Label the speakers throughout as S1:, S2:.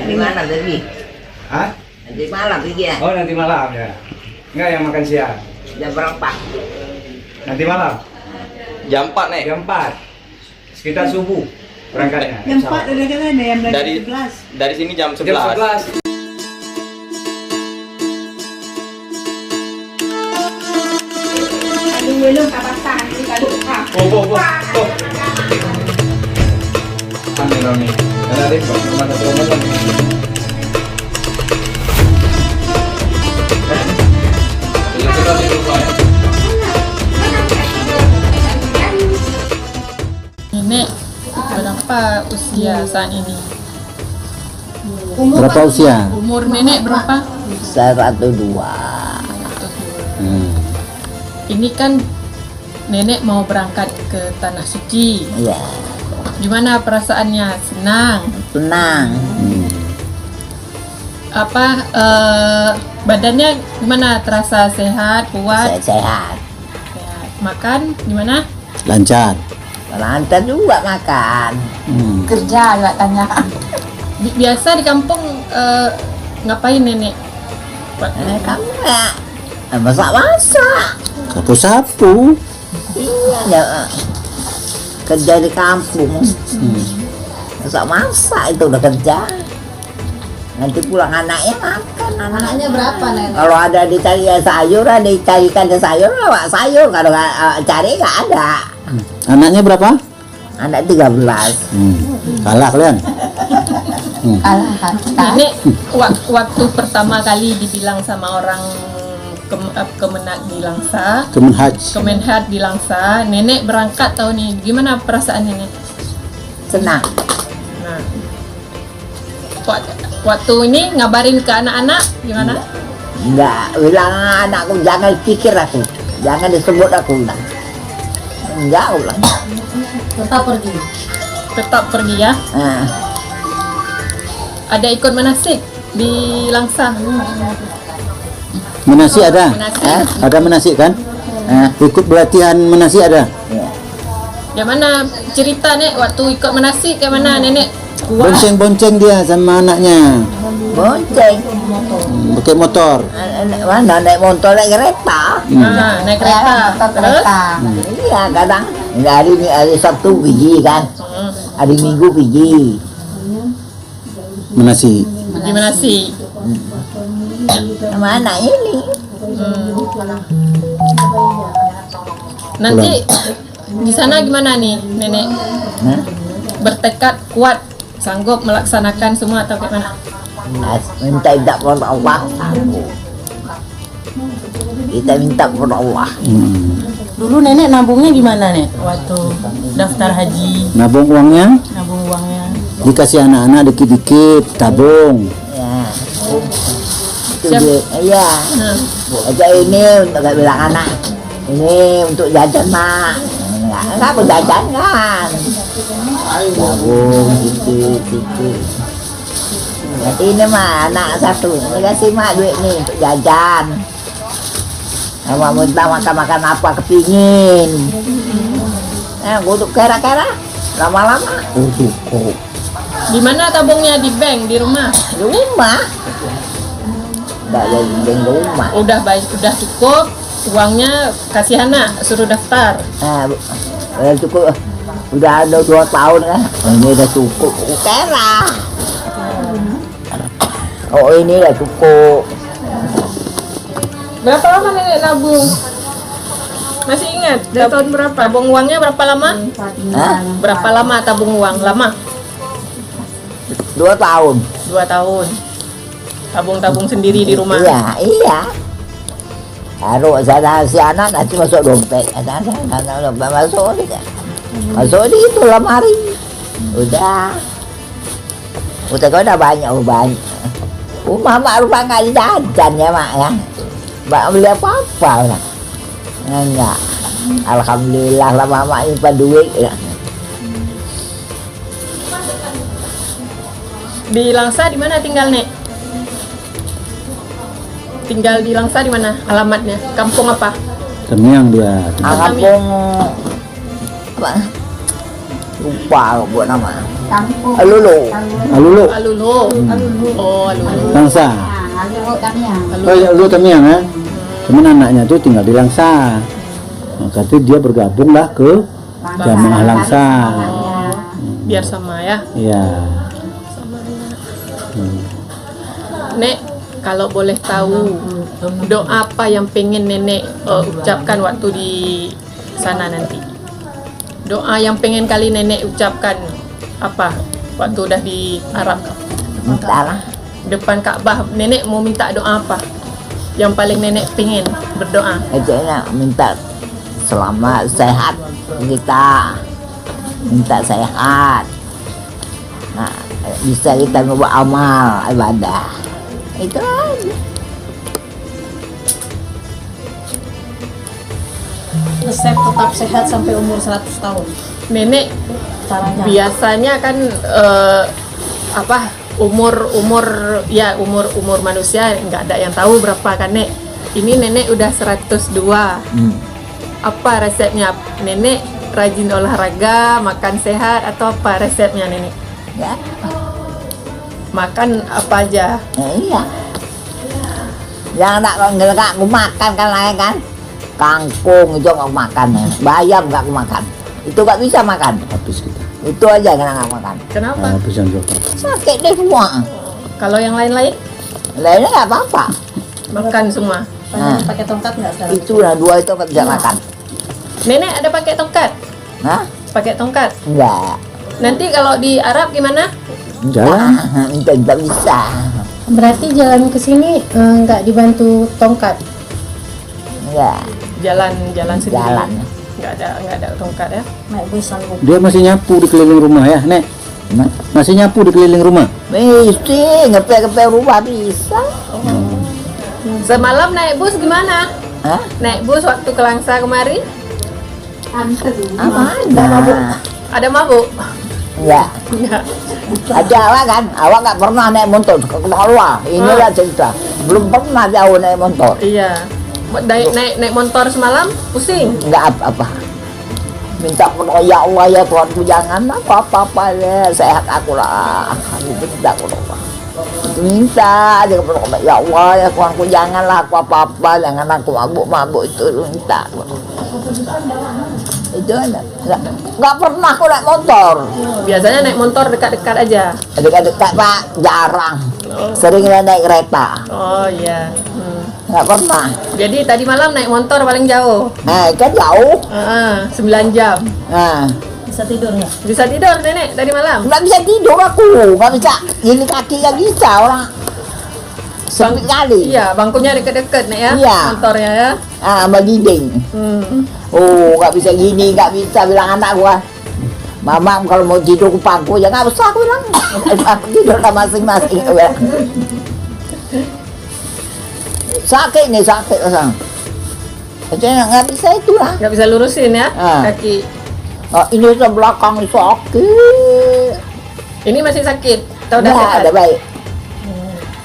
S1: Di mana tadi?
S2: Hah?
S1: Nanti malam pergi ya?
S2: Oh, nanti malam ya. Enggak yang makan siang.
S1: Jam berapa?
S2: Nanti malam.
S3: Jam 4 nek.
S2: Jam 4. Sekitar subuh berangkatnya.
S4: Jam 4 dari kan ada yang
S3: Dari
S4: 11.
S3: dari sini jam 11.
S2: Jam 11.
S4: Aduh, belum kapan ini kalau
S2: Oh. Kamera nih. Ada deh, mana teman-teman.
S5: Nenek berapa usia saat ini?
S6: Berapa usia?
S5: Umur nenek berapa?
S1: 102.
S5: Ini kan nenek mau berangkat ke Tanah Suci.
S1: Iya,
S5: Gimana perasaannya? Senang?
S1: tenang.
S5: Apa badannya gimana? Terasa sehat, kuat?
S1: Sehat.
S5: Sehat. Makan gimana?
S6: Lancar.
S1: Lantar juga makan.
S4: kerja juga tanya.
S5: Biasa di kampung ngapain nenek?
S1: Kamu ya? Masak-masak.
S6: Sapu-sapu.
S1: Iya, ya. Kerja di kampung. Masak-masak itu udah kerja. Nanti pulang anaknya makan.
S4: Anaknya berapa nenek?
S1: Kalau ada dicari sayur, ada dicarikan sayur, lewat sayur. Kalau nggak cari nggak ada.
S6: Anaknya berapa?
S1: Anak 13.
S6: Kalah kalian.
S5: Nenek waktu pertama kali dibilang sama orang Kemenag di Langsa, Kemenhad di Langsa, nenek berangkat tahun ini. Gimana perasaan nenek?
S1: Senang.
S5: Nah, waktu ini ngabarin ke anak-anak gimana?
S1: Enggak, bilang anakku jangan pikir aku. Jangan disebut aku ulang. Enggak ulang.
S4: Tetap pergi.
S5: Tetap pergi ya.
S1: Nah,
S5: Ada ikut manasik di Langsa.
S6: Menasi ada?
S5: Manasik.
S6: Ada menasi kan? Ikut pelatihan menasi ada?
S1: ya.
S5: Gimana cerita nek waktu ikut manasik kayak mana nenek? Kuat.
S6: Bonceng-bonceng dia sama anaknya.
S1: Bonceng.
S6: Pakai motor.
S1: Mana naik motor, naik kereta.
S5: Nah, naik kereta. Terus?
S1: Iya, kadang hari Sabtu pergi kan. Hari Minggu pergi.
S6: Menasi.
S5: Di manasik.
S1: Sama anak ini.
S5: Nanti di sana gimana nih nenek?
S1: Hah?
S5: Bertekad kuat sanggup melaksanakan semua atau kayak mana?
S1: Minta kepada Allah. Sanggup. Kita minta kepada Allah.
S4: Dulu nenek nabungnya gimana nek? Waktu daftar haji,
S6: Nabung uangnya,
S4: nabung uangnya.
S6: dikasih anak-anak dikit-dikit, tabung.
S1: Ya. Itu
S5: Siap.
S1: dia. Iya.
S5: Nah,
S1: Aja ini untuk gak bilang anak. Ini untuk jajan mak. Enggak mau jajan kan. Tabung titik. Nanti ini mah anak satu. Ini kasih mak duit nih untuk jajan. Sama minta makan apa kepingin. Gue untuk kera-kera. Lama-lama. Cukup.
S5: di mana tabungnya? Di bank, di rumah?
S1: Di rumah. Udah jadi di rumah.
S5: Udah baik, udah cukup. Uangnya kasih anak, suruh daftar.
S1: Udah cukup. Udah ada 2 tahun kan. Ini udah cukup. Kera. Oh ini udah cukup.
S5: Berapa lama nenek nabung? Masih ingat? Tahun berapa? Tabung uangnya berapa lama?
S1: Hah?
S5: Berapa lama tabung uang? Lama?
S1: 2 tahun.
S5: 2 tahun. Tabung-tabung sendiri di rumah.
S1: Iya. Taruh sana si anak nanti masuk dompet. Ada dompet masuk di masuk di itu lemari. Udah banyak. Mama rumah nggak jajan ya mak ya. Mbak beli apa-apa lah. Enggak. Alhamdulillah lah mama nyimpan duit ya.
S5: Di Langsa di mana tinggal nek? Tinggal di Langsa di mana? Alamatnya? Kampung apa?
S6: Temiang dia.
S1: Kampung apa? Lupa buat nama. Alulu.
S6: Alulu.
S5: Alulu. Oh, Alulu.
S6: Langsa. Oh ya, Alulu Tamiang ya. Cuman anaknya tuh tinggal di Langsa. Maka itu dia bergabunglah ke Jamaah Langsa.
S5: Biar sama ya.
S6: Iya.
S5: Nek, kalau boleh tahu doa apa yang pengen nenek ucapkan waktu di sana nanti? Doa yang pengen kali nenek ucapkan apa waktu udah di Arab?
S1: Minta lah.
S5: Depan Ka'bah, nenek mau minta doa apa? Yang paling nenek pengen berdoa?
S1: Itu minta selamat sehat kita, minta sehat. Nah, bisa kita membuat amal ibadah. Itu aja.
S7: Resep tetap sehat sampai umur 100 tahun.
S5: Nenek
S7: Caranya.
S5: biasanya kan umur manusia nggak ada yang tahu berapa kan Nek. Ini nenek udah 102. Apa resepnya? Nenek rajin olahraga, makan sehat atau apa resepnya nenek?
S1: Ya,
S5: Makan apa aja?
S1: iya. Yang nak nggak aku makan kan lain kan. Kangkung itu nggak makan, bayam nggak aku makan. Itu nggak bisa makan.
S6: Habis kita.
S1: Itu aja nggak makan.
S5: Kenapa?
S6: Habis yang jawab.
S1: Sakit deh semua.
S5: Kalau yang lain-lain
S1: Lainnya nggak apa-apa.
S5: makan semua.
S7: Pakai tongkat nggak sekarang?
S1: Itulah dua itu nggak bisa makan.
S5: Nenek ada pakai tongkat?
S1: Hah?
S5: Pakai tongkat.
S1: Enggak.
S5: Nanti kalau di Arab gimana?
S6: Jalan.
S1: Tidak bisa.
S7: Berarti jalan ke sini nggak dibantu tongkat.
S1: Enggak.
S5: Jalan sendiri.
S1: Jalan.
S5: Nggak ada tongkat ya.
S7: Naik bus sanggup.
S6: Dia masih nyapu di keliling rumah ya, Nek? Masih nyapu di keliling rumah?
S1: Mesti ngepe-ngepe rumah bisa.
S5: Semalam naik bus gimana?
S1: Hah?
S5: Naik bus waktu ke Langsa kemarin?
S1: Apa ada?
S5: Ada mabuk?
S1: Enggak.
S5: Enggak.
S1: Ada awak kan? Awak nggak pernah naik motor ke Keluar. Inilah cerita. Belum pernah jauh naik motor.
S5: Iya. Naik motor semalam pusing.
S1: Enggak apa-apa. Minta berdoa, ya Allah ya Tuhanku, jangan apa-apa ya, sehat aku lah. Itu minta berdoa. Itu minta aja berdoa, ya Allah ya Tuhanku, janganlah aku apa-apa, jangan aku mabuk-mabuk, itu minta. Itu aja. Nggak pernah aku naik motor.
S5: Biasanya naik motor dekat-dekat aja.
S1: Dekat-dekat Pak, jarang. Sering naik kereta.
S5: Oh iya.
S1: Nggak pernah.
S5: Jadi tadi malam naik motor paling jauh.
S1: Kan jauh.
S5: 9 jam.
S1: Nah,
S7: Bisa tidur nggak?
S5: Bisa tidur nenek tadi malam?
S1: nggak bisa tidur aku, nggak bisa. Ini kaki nggak bisa orang. Sempit kali.
S5: Iya, bangkunya deket-deket nek ya.
S1: Iya.
S5: Motornya ya.
S1: Sama dinding. Oh, nggak bisa gini, nggak bisa bilang anak gua. Mama kalau mau tidur ke pangku ya nggak usah, aku bilang. Aku tidur ke masing-masing. Aku bilang. Sakit nih, sakit orang. Jadi nggak bisa itu lah.
S5: Nggak bisa lurusin ya
S1: Ah.
S5: kaki.
S1: Oh, ini sebelah belakang sakit.
S5: Ini masih sakit. Atau udah
S1: Nah,
S5: sehat?
S1: udah baik.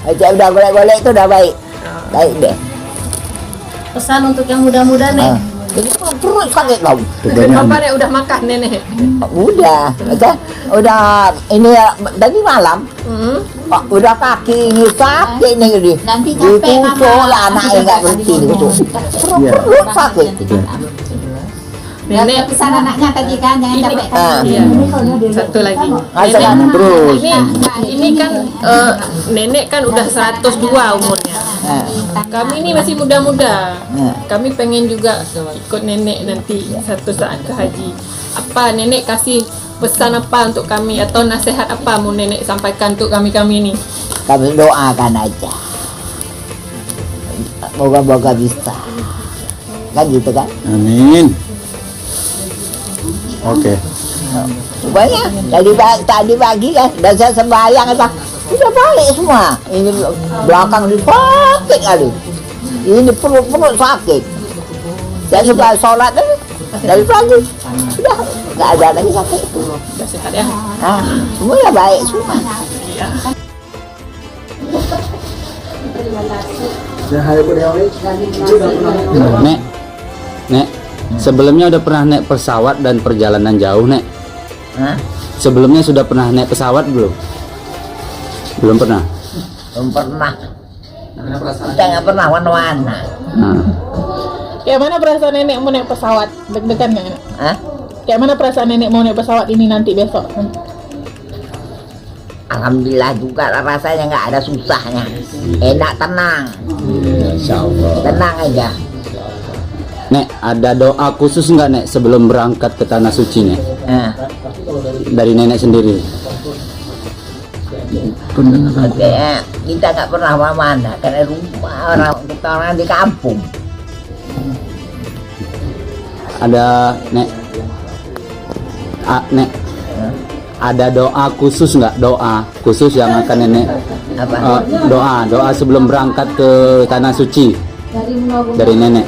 S1: Aja udah golek-golek itu udah baik. Baik deh.
S7: Pesan untuk yang muda-muda nih.
S1: Jadi perut sakit tau.
S5: Kenapa nek udah makan nenek?
S1: Udah ini ya, tadi malam. Udah kaki ini sakit nih ini.
S7: Nanti capek,
S1: Dikusuk lah
S7: Mama.
S1: anaknya nggak berhenti dikusuk.
S6: Iya.
S1: Perut sakit.
S5: Nenek
S7: Pesan anaknya tadi kan jangan capek kan.
S5: Iya. Satu lagi.
S6: Jangan terus.
S5: Ini kan nenek kan udah 102 umurnya. Kami ini masih muda-muda. Kami pengen juga ikut nenek nanti satu saat ke haji. Apa nenek kasih pesan apa untuk kami atau nasihat apa mau nenek sampaikan untuk kami ini?
S1: Kami doakan aja. Moga-moga bisa. Kan gitu kan?
S6: Amin. Oke.
S1: Banyak. Tadi pagi kan, dan saya sembahyang apa? Udah balik semua. Ini belakang di sakit kali. Ini perut sakit. Saya setelah sholat dari pagi. Udah nggak ada lagi sakit.
S5: Udah sehat ya?
S1: Semua ya baik semua.
S6: Nek, sebelumnya udah pernah naik pesawat dan perjalanan jauh, Nek?
S1: Hah?
S6: Sebelumnya sudah pernah naik pesawat belum? Belum pernah.
S1: Belum pernah. Kita nggak pernah mana-mana.
S6: Nah,
S5: Kayak mana perasaan nenek mau naik pesawat? Deg-degan nggak Nek?
S1: Hah?
S5: Kayak mana perasaan nenek mau naik pesawat ini nanti besok?
S1: Alhamdulillah juga lah, rasanya nggak ada susahnya. Enak, tenang.
S6: Insya Allah.
S1: Tenang aja.
S6: Nek, ada doa khusus nggak Nek sebelum berangkat ke tanah suci Nek?
S1: Nah,
S6: Dari nenek sendiri.
S1: makanya kita nggak pernah mana-mana karena rumah kita orang di kampung.
S6: Ada Nek, Nek, ada doa khusus nggak? Doa khusus yang akan nenek
S1: Apa?
S6: doa sebelum berangkat ke tanah suci dari nenek.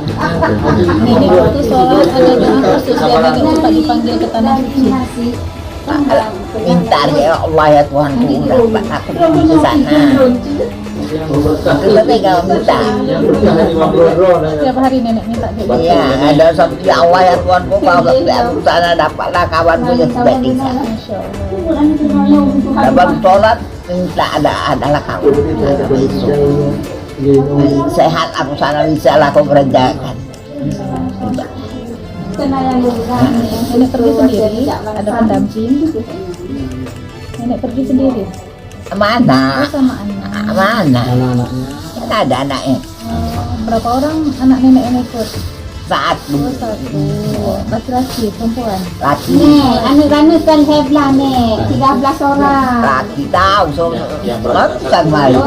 S7: Nenek waktu sholat ada doa khusus dia nenek suka dipanggil ke tanah suci.
S1: Minta ya Allah ya Tuhan dapat aku pergi ke sana. Lebih kalau minta.
S7: Setiap hari nenek minta gitu.
S1: Iya, ada satu ya Allah ya Tuhan ku kalau aku sana dapatlah kawanku yang sudah tinggal.
S7: Masya Allah.
S1: Dapat sholat minta adalah kawan. Sehat aku sana bisa lah aku kerjakan.
S7: Nenek pergi sendiri, ada pendamping. Nenek pergi sendiri.
S1: Mana?
S7: Sama anak.
S1: Mana? Kan ada anaknya.
S7: Berapa orang anak nenek yang ikut?
S1: Satu
S7: Oh, satu. Laki-laki, perempuan.
S1: laki.
S8: Anu kan saya bilang nih 13 orang.
S1: Laki tahu so kan malu.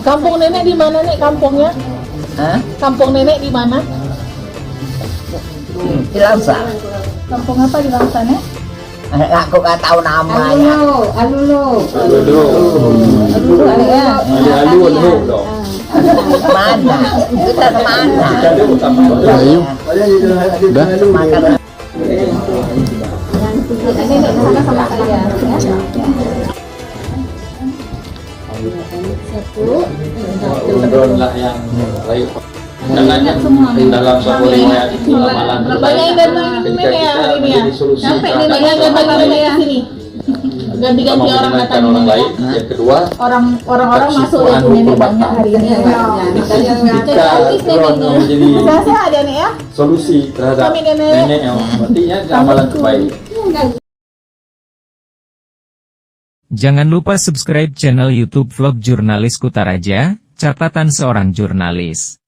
S5: Kampung nenek di mana Nek? Kampungnya?
S1: Hah?
S5: Kampung nenek di mana?
S1: Cilangsa.
S7: Kampung apa di Langsa, Nek?
S1: Aku nggak tahu namanya.
S8: Alulu.
S7: Dulu ada ya.
S1: Mana? Kita kemana? Makan.
S7: Nenek sana sama saya.
S3: Lah yang layu. Jangannya dalam suatu riwayat itu amalan
S5: Banyak yang datang nenek ya hari ini ya.
S7: Sampai
S5: Banyak
S7: nenek
S5: yang datang nenek ke sini. Ganti-ganti orang datang
S3: orang lain.
S5: nenek.
S3: Yang kedua,
S7: Orang-orang masuk itu nenek banyak hari ini.
S3: jika Quran menjadi
S5: Sehat ya Nek ya?
S3: solusi terhadap
S5: Kami nenek.
S3: nenek yang artinya amalan terbaik.
S9: Jangan lupa subscribe channel YouTube Vlog Jurnalis Kutaraja, catatan seorang jurnalis.